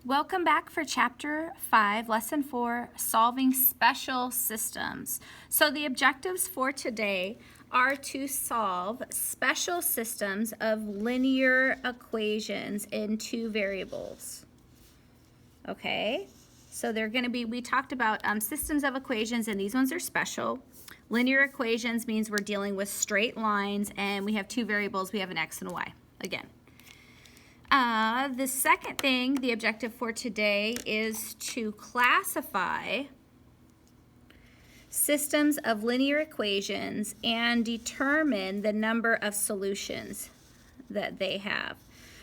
Welcome back for Chapter 5, Lesson 4, Solving Special Systems. So the objectives for today are to solve special systems of linear equations in two variables. Okay, so they're going to be, we talked about systems of equations, and these ones are special. Linear equations means we're dealing with straight lines, and we have two variables. We have an x and a y, again. The second thing, the objective for today, is to classify systems of linear equations and determine the number of solutions that they have.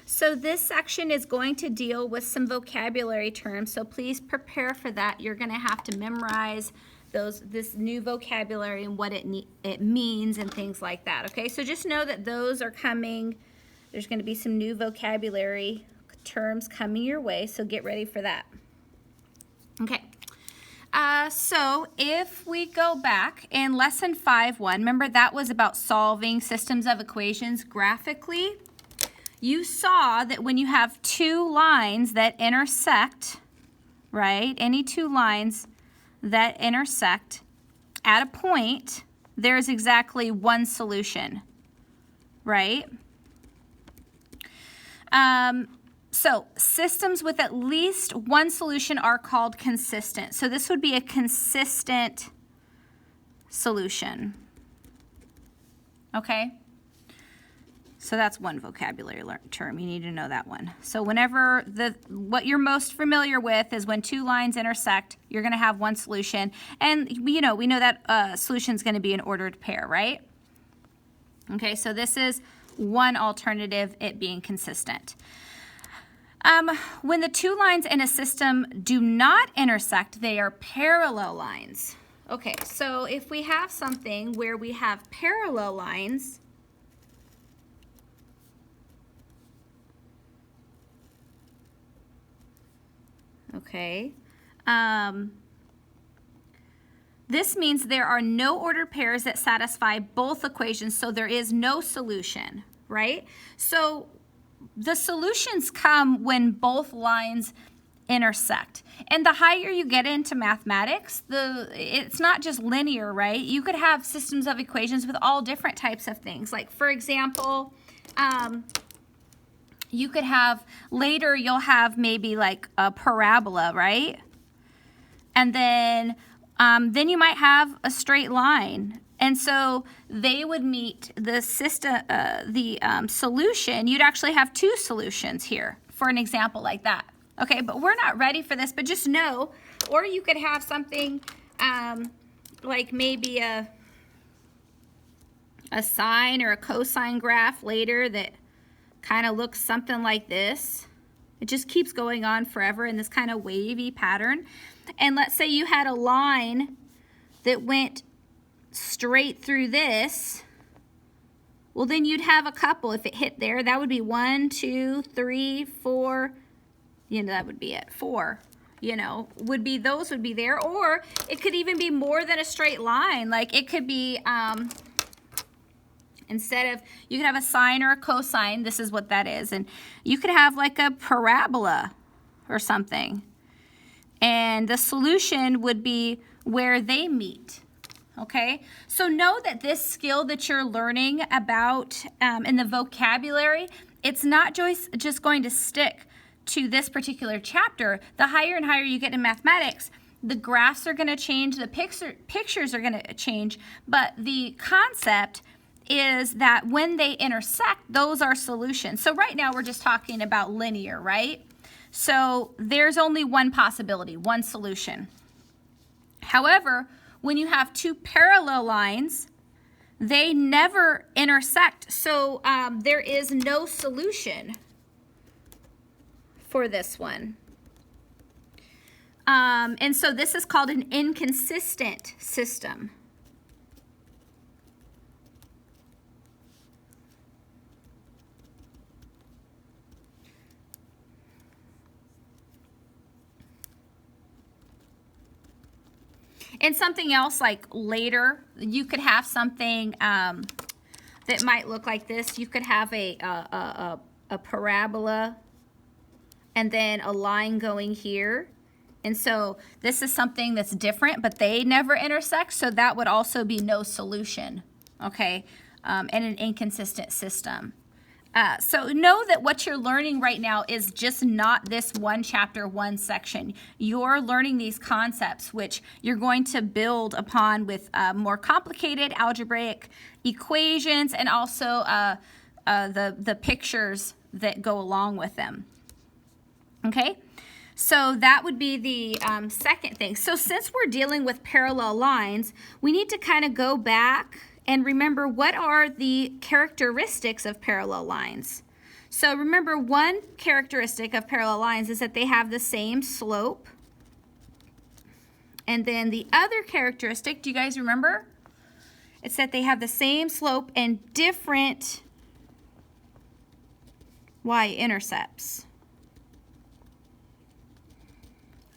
So this section is going to deal with some vocabulary terms, so please prepare for that. You're going to have to memorize this new vocabulary and what it means and things like that, okay? So just know that those are coming. There's going to be some new vocabulary terms coming your way, so get ready for that. Okay, so if we go back in Lesson 5.1, remember that was about solving systems of equations graphically. You saw that when you have two lines that intersect, right, any two lines that intersect at a point, there's exactly one solution, right? So systems with at least one solution are called consistent. So this would be a consistent solution. Okay? So that's one vocabulary term. You need to know that one. So whenever what you're most familiar with is when two lines intersect, you're going to have one solution. And we know that solution is going to be an ordered pair, right? Okay, so this is one alternative, it being consistent. When the two lines in a system do not intersect, they are parallel lines. Okay, so if we have something where we have parallel lines, okay, this means there are no ordered pairs that satisfy both equations, so there is no solution, right? So the solutions come when both lines intersect. And the higher you get into mathematics, it's not just linear, right? You could have systems of equations with all different types of things. Like, for example, you could have, later you'll have maybe like a parabola, right? And then you might have a straight line. And so they would meet the system, solution. You'd actually have two solutions here for an example like that. Okay, but we're not ready for this, but just know, or you could have something like maybe a sine or a cosine graph later that kind of looks something like this. It just keeps going on forever in this kind of wavy pattern. And let's say you had a line that went straight through this. Well, then you'd have a couple. If it hit there, that would be 1, 2, 3, 4. That would be it. 4. Those would be there. Or it could even be more than a straight line. Like it could be, instead of, you could have a sine or a cosine. This is what that is. And you could have like a parabola or something. And the solution would be where they meet. Okay, so know that this skill that you're learning about in the vocabulary, it's not just going to stick to this particular chapter. The higher and higher you get in mathematics, the graphs are going to change, the pictures are going to change, but the concept is that when they intersect, those are solutions. So right now we're just talking about linear, right? So there's only one possibility, one solution. However, when you have two parallel lines, they never intersect. So there is no solution for this one. And so this is called an inconsistent system. And something else, like later, you could have something that might look like this. You could have a parabola and then a line going here. And so this is something that's different, but they never intersect, so that would also be no solution, okay, and an inconsistent system. So know that what you're learning right now is just not this one chapter, one section. You're learning these concepts, which you're going to build upon with more complicated algebraic equations and also the pictures that go along with them. Okay? So that would be the second thing. So since we're dealing with parallel lines, we need to kind of go back and remember what are the characteristics of parallel lines. So remember, one characteristic of parallel lines is that they have the same slope. And then the other characteristic, do you guys remember? It's that they have the same slope and different y-intercepts.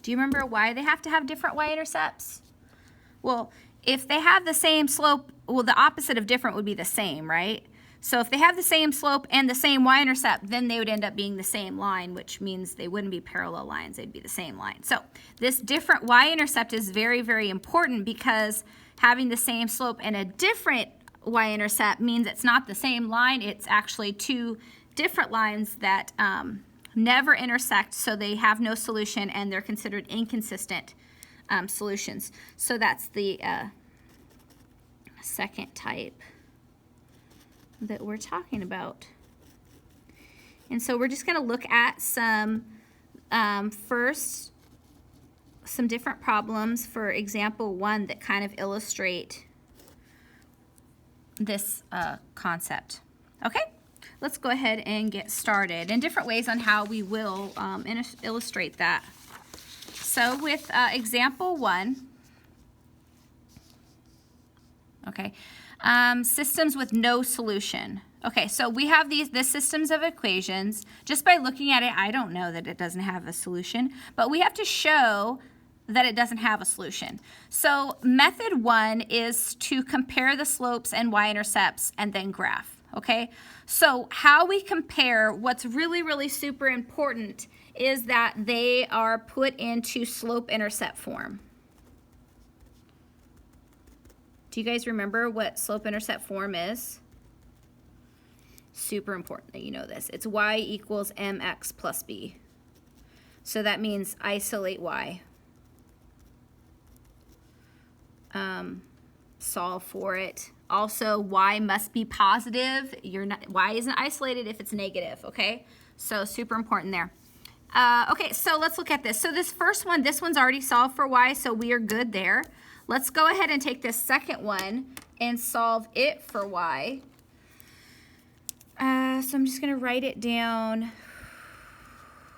Do you remember why they have to have different y-intercepts? Well, if they have the same slope, well, the opposite of different would be the same, right? So if they have the same slope and the same y-intercept, then they would end up being the same line, which means they wouldn't be parallel lines, they'd be the same line. So this different y-intercept is very, very important because having the same slope and a different y-intercept means it's not the same line, it's actually two different lines that never intersect, so they have no solution and they're considered inconsistent solutions. So that's the second type that we're talking about. And so we're just going to look at some first some different problems for example 1 that kind of illustrate this concept. Okay, let's go ahead and get started, and different ways on how we will illustrate that. So with example 1, okay, systems with no solution. Okay, so we have the systems of equations. Just by looking at it, I don't know that it doesn't have a solution, but we have to show that it doesn't have a solution. So method 1 is to compare the slopes and y-intercepts and then graph, okay? So how we compare, what's really, really super important is that they are put into slope-intercept form. Do you guys remember what slope-intercept form is? Super important that you know this. It's y equals mx plus b. So that means isolate y. Solve for it. Also, y must be positive. Y isn't isolated if it's negative, okay? So super important there. Okay, so let's look at this. So this first one, this one's already solved for y, so we are good there. Let's go ahead and take this second one and solve it for y. So I'm just going to write it down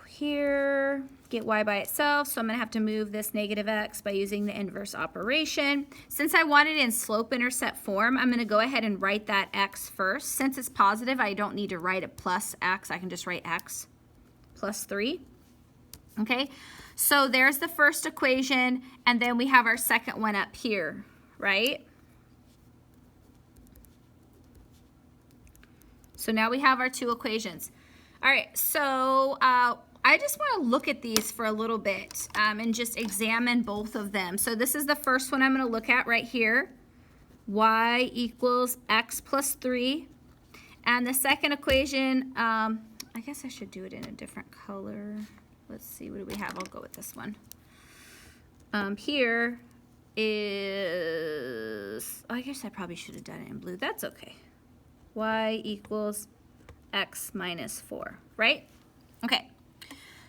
here. Get y by itself, so I'm going to have to move this negative x by using the inverse operation. Since I want it in slope-intercept form, I'm going to go ahead and write that x first. Since it's positive, I don't need to write it plus x. I can just write x plus 3. Okay, so there's the first equation, and then we have our second one up here, right? So now we have our two equations. All right, so I just want to look at these for a little bit and just examine both of them. So this is the first one I'm going to look at right here. Y equals x plus 3. And the second equation, I guess I should do it in a different color. Let's see, what do we have? I'll go with this one. Here is, I guess I probably should have done it in blue. That's okay. Y equals x minus 4, right? Okay.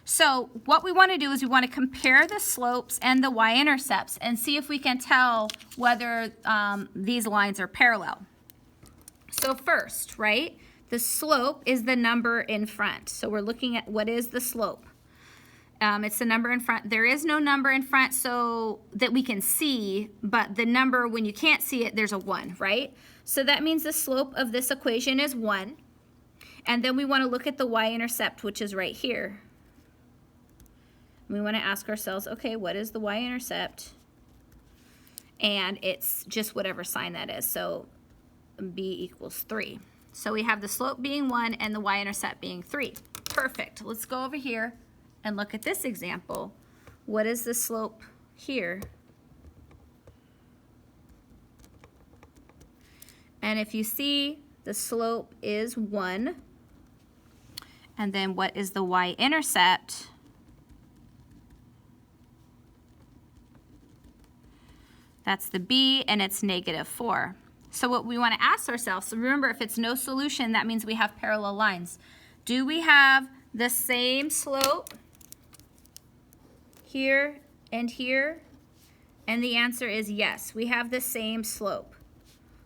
So what we want to do is we want to compare the slopes and the y-intercepts and see if we can tell whether these lines are parallel. So first, right, the slope is the number in front. So we're looking at what is the slope. It's the number in front. There is no number in front so that we can see, but the number, when you can't see it, there's a 1, right? So that means the slope of this equation is 1. And then we want to look at the y-intercept, which is right here. We want to ask ourselves, okay, what is the y-intercept? And it's just whatever sign that is. So b equals 3. So we have the slope being 1 and the y-intercept being 3. Perfect. Let's go over here And look at this example. What is the slope here? And if you see, the slope is 1. And then what is the y-intercept? That's the b, and it's -4. So what we want to ask ourselves, so remember, if it's no solution, that means we have parallel lines. Do we have the same slope here and here? And the answer is yes, we have the same slope.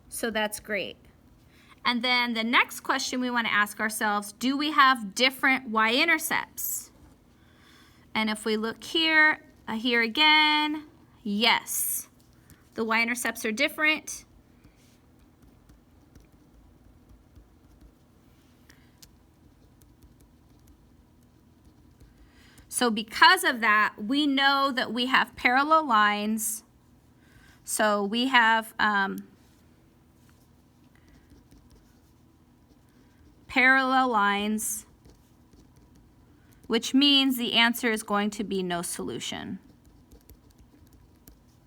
So that's great. And then the next question we want to ask ourselves, do we have different y-intercepts? And if we look here, here again, yes. The y-intercepts are different. So because of that, we know that we have parallel lines. So we have parallel lines, which means the answer is going to be no solution,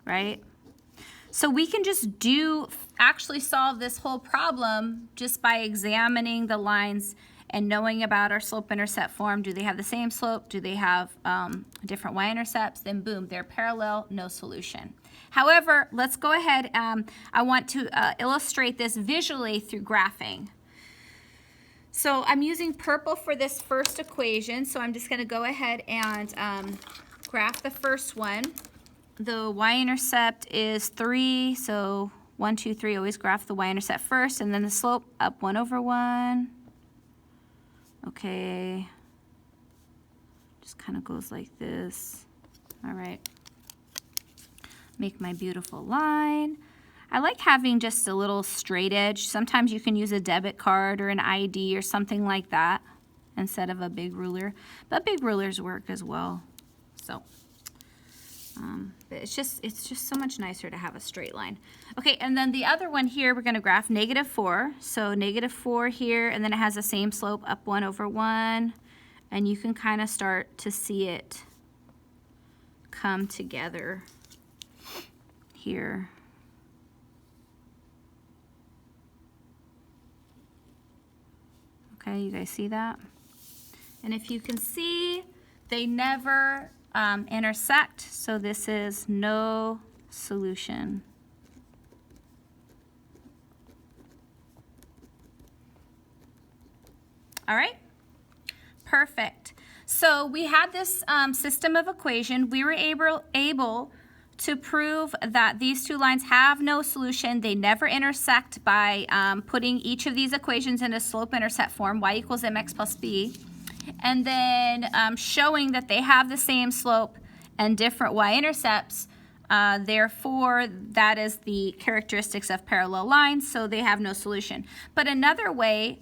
right? So we can just actually solve this whole problem just by examining the lines and knowing about our slope-intercept form. Do they have the same slope? Do they have different y-intercepts? Then boom, they're parallel, no solution. However, let's go ahead. I want to illustrate this visually through graphing. So I'm using purple for this first equation, so I'm just going to go ahead and graph the first one. The y-intercept is 3, so 1, 2, 3, always graph the y-intercept first, and then the slope up 1/1. Okay, just kind of goes like this. All right, make my beautiful line. I like having just a little straight edge. Sometimes you can use a debit card or an ID or something like that instead of a big ruler, but big rulers work as well. So but it's just so much nicer to have a straight line. Okay, and then the other one here, we're going to graph -4. So -4 here, and then it has the same slope up 1/1, and you can kind of start to see it come together here. Okay, you guys see that? And if you can see, they never intersect, so this is no solution. All right, perfect. So we had this system of equation. We were able to prove that these two lines have no solution. They never intersect by putting each of these equations in a slope-intercept form, y = mx + b. And then showing that they have the same slope and different y-intercepts. Therefore, that is the characteristics of parallel lines, so they have no solution. But another way,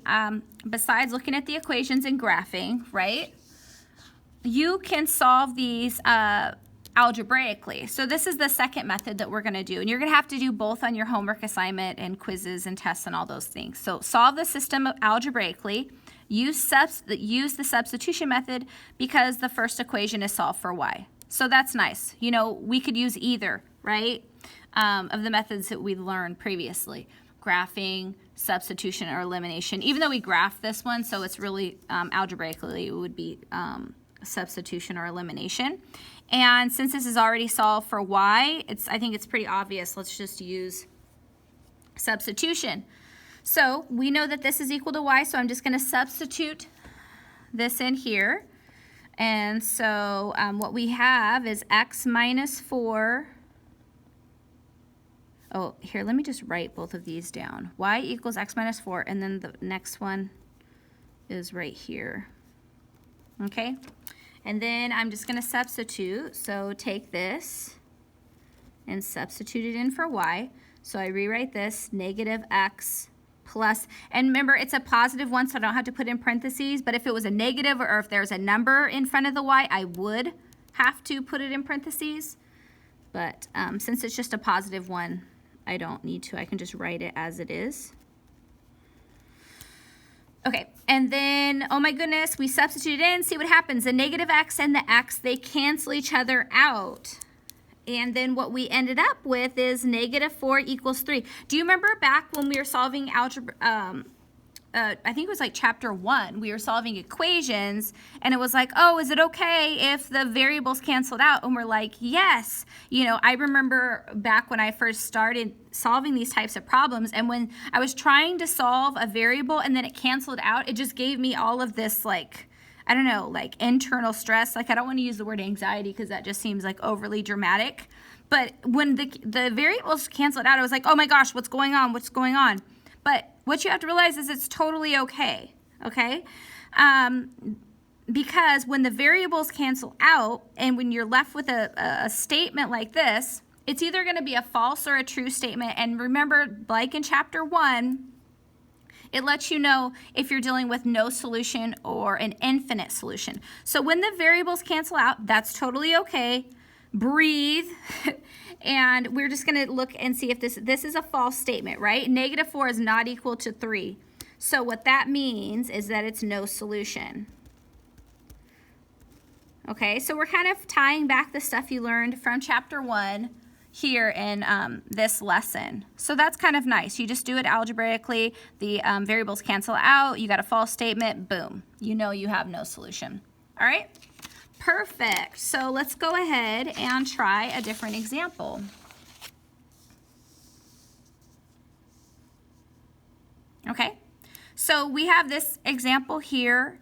besides looking at the equations and graphing, right, you can solve these algebraically. So this is the second method that we're going to do, and you're going to have to do both on your homework assignment and quizzes and tests and all those things. So solve the system algebraically. Use the substitution method because the first equation is solved for y. So that's nice. You know, we could use either, right, of the methods that we learned previously. Graphing, substitution, or elimination. Even though we graphed this one, so it's really algebraically, it would be substitution or elimination. And since this is already solved for y, I think it's pretty obvious. Let's just use substitution. So we know that this is equal to y, so I'm just going to substitute this in here. And so what we have is x - 4. Oh, here, let me just write both of these down. Y = x - 4, and then the next one is right here. Okay? And then I'm just going to substitute. So take this and substitute it in for y. So I rewrite this, -x plus, and remember it's a positive one, so I don't have to put in parentheses, but if it was a negative or if there's a number in front of the y, I would have to put it in parentheses. But since it's just a positive one, I don't need to. I can just write it as it is. Okay, and then, oh my goodness, we substitute in, see what happens. The negative x and the x, they cancel each other out. And then what we ended up with is negative 4 equals 3. Do you remember back when we were solving algebra, I think it was like chapter 1, we were solving equations, and it was like, oh, is it okay if the variables canceled out? And we're like, yes. You know, I remember back when I first started solving these types of problems, and when I was trying to solve a variable and then it canceled out, it just gave me all of this, like, I don't know, like internal stress. Like, I don't want to use the word anxiety because that just seems like overly dramatic. But when the variables canceled out, I was like, oh my gosh, what's going on? What's going on? But what you have to realize is it's totally okay, okay? Because when the variables cancel out and when you're left with a statement like this, it's either going to be a false or a true statement. And remember, like in chapter 1, it lets you know if you're dealing with no solution or an infinite solution. So when the variables cancel out, that's totally okay. Breathe. And we're just going to look and see if this is a false statement, right? Negative 4 is not equal to 3. So what that means is that it's no solution. Okay, so we're kind of tying back the stuff you learned from chapter 1 here in this lesson. So that's kind of nice. You just do it algebraically. The variables cancel out. You got a false statement. Boom. You know you have no solution. All right? Perfect. So let's go ahead and try a different example. Okay, so we have this example here,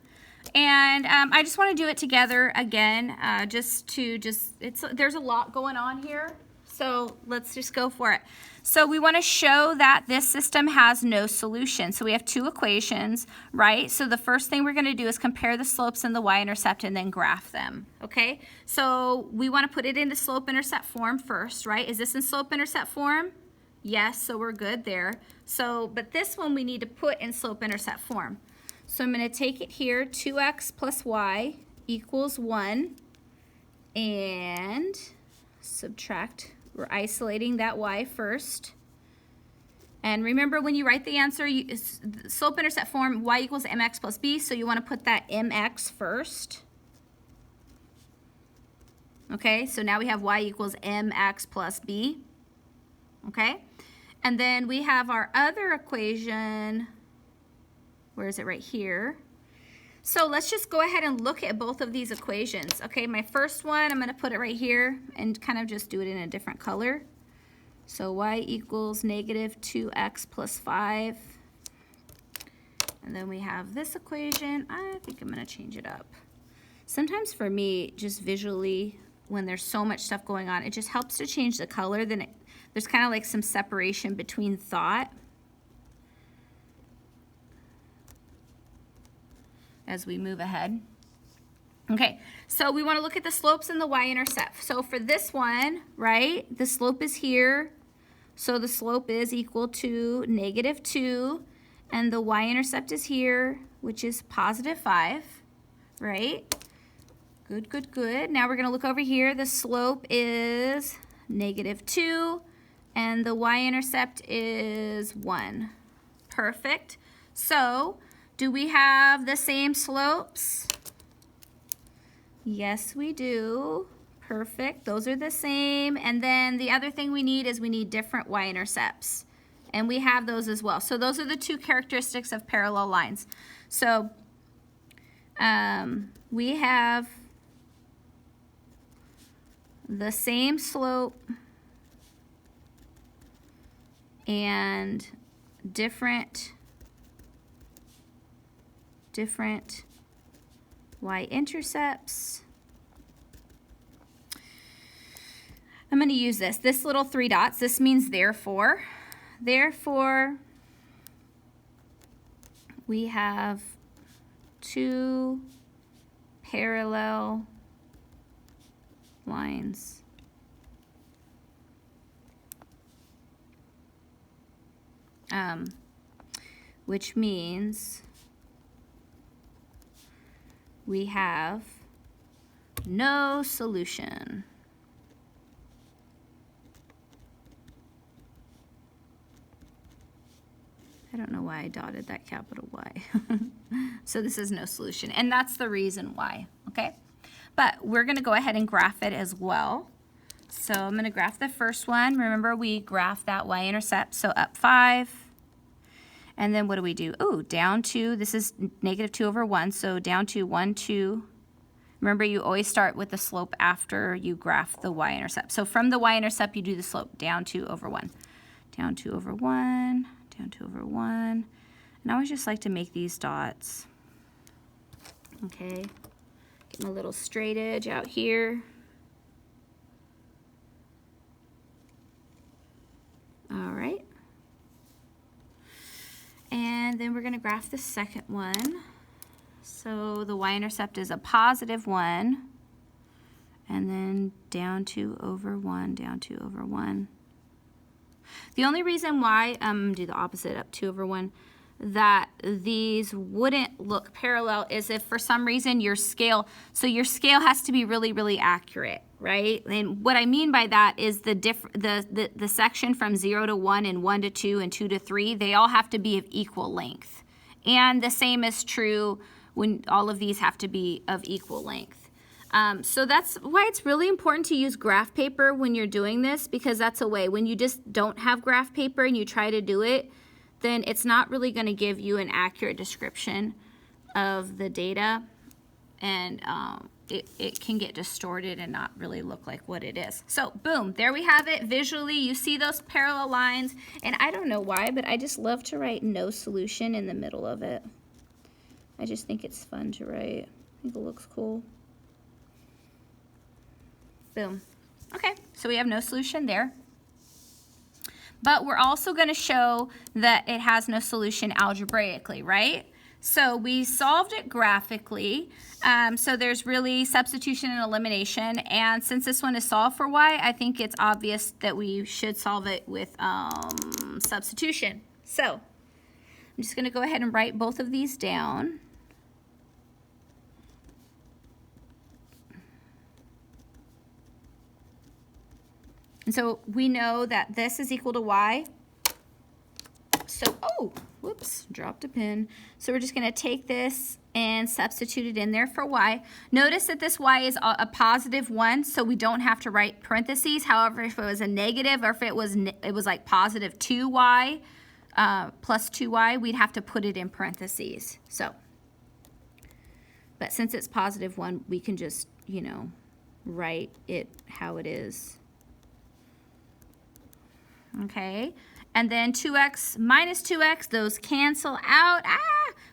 and I just want to do it together again, there's a lot going on here, so let's just go for it. So we want to show that this system has no solution. So we have two equations, right? So the first thing we're going to do is compare the slopes and the y-intercept and then graph them, okay? So we want to put it into slope-intercept form first, right? Is this in slope-intercept form? Yes, so we're good there. So, but this one we need to put in slope-intercept form. So I'm going to take it here, 2x plus y equals 1, and subtract. We're isolating that y first. And remember, when you write the answer, slope-intercept form, y equals mx plus b, so you want to put that mx first. Okay, so now we have y equals mx plus b. Okay, and then we have our other equation. Where is it? Right here. So let's just go ahead and look at both of these equations. Okay, my first one, I'm going to put it right here and kind of just do it in a different color. So y equals negative 2x plus 5. And then we have this equation. I think I'm going to change it up. Sometimes for me, just visually, when there's so much stuff going on, it just helps to change the color. Then there's kind of like some separation between thought as we move ahead. Okay, so we want to look at the slopes and the y-intercept. So for this one, right, the slope is here. So the slope is equal to negative 2. And the y-intercept is here, which is positive 5, right? Good, good, good. Now we're going to look over here. The slope is negative 2. And the y-intercept is 1. Perfect. So do we have the same slopes? Yes, we do. Perfect. Those are the same. And then the other thing we need is we need different y-intercepts. And we have those as well. So those are the two characteristics of parallel lines. So we have the same slope and different y-intercepts. I'm going to use this little 3 dots. This means therefore. Therefore, we have two parallel lines. Which means we have no solution. I don't know why I dotted that capital Y. So this is no solution, and that's the reason why, okay? But we're gonna go ahead and graph it as well. So I'm gonna graph the first one. Remember, we graphed that y-intercept, so up 5. And then what do we do? Oh, down 2, this is negative 2 over 1, so down to 1, 2. Remember, you always start with the slope after you graph the y-intercept. So from the y-intercept, you do the slope, down 2 over 1. Down 2 over 1, down 2 over 1. And I always just like to make these dots. Okay, get my little straight edge out here. All right. And then we're going to graph the second one. So the y-intercept is a positive 1. And then down 2 over 1, down 2 over 1. The only reason why, do the opposite, up 2 over 1, that these wouldn't look parallel is if for some reason your scale, so your scale has to be really, really accurate, right? And what I mean by that is the section from 0 to 1 and 1 to 2 and 2 to 3, they all have to be of equal length. And the same is true when all of these have to be of equal length. So that's why it's really important to use graph paper when you're doing this, because that's a way. When you just don't have graph paper and you try to do it, then it's not really going to give you an accurate description of the data, and it can get distorted and not really look like what it is. So boom, there we have it. Visually, you see those parallel lines, and I don't know why, but I just love to write no solution in the middle of it. I just think it's fun to write. I think it looks cool. Boom. Okay, so we have no solution there. But we're also going to show that it has no solution algebraically, right? So we solved it graphically. So there's really substitution and elimination. And since this one is solved for y, I think it's obvious that we should solve it with substitution. So I'm just going to go ahead and write both of these down. And so we know that this is equal to y. So, oh, whoops, dropped a pen. So we're just going to take this and substitute it in there for y. Notice that this y is a positive 1, so we don't have to write parentheses. However, if it was a negative, or if it was like positive 2y plus 2y, we'd have to put it in parentheses. So, but since it's positive 1, we can just, you know, write it how it is. Okay, and then 2x minus 2x, those cancel out,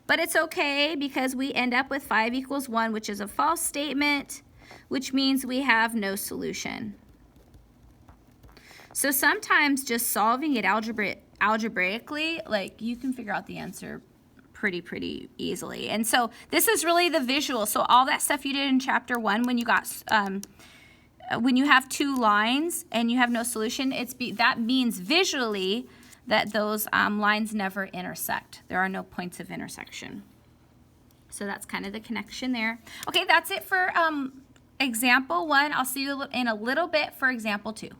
but it's okay because we end up with 5 equals 1, which is a false statement, which means we have no solution. So sometimes just solving it algebraically, like you can figure out the answer pretty easily. And so this is really the visual. So all that stuff you did in chapter 1 when you got when you have 2 lines and you have no solution, that means visually that those lines never intersect. There are no points of intersection. So that's kind of the connection there. Okay, that's it for example 1. I'll see you in a little bit for example 2.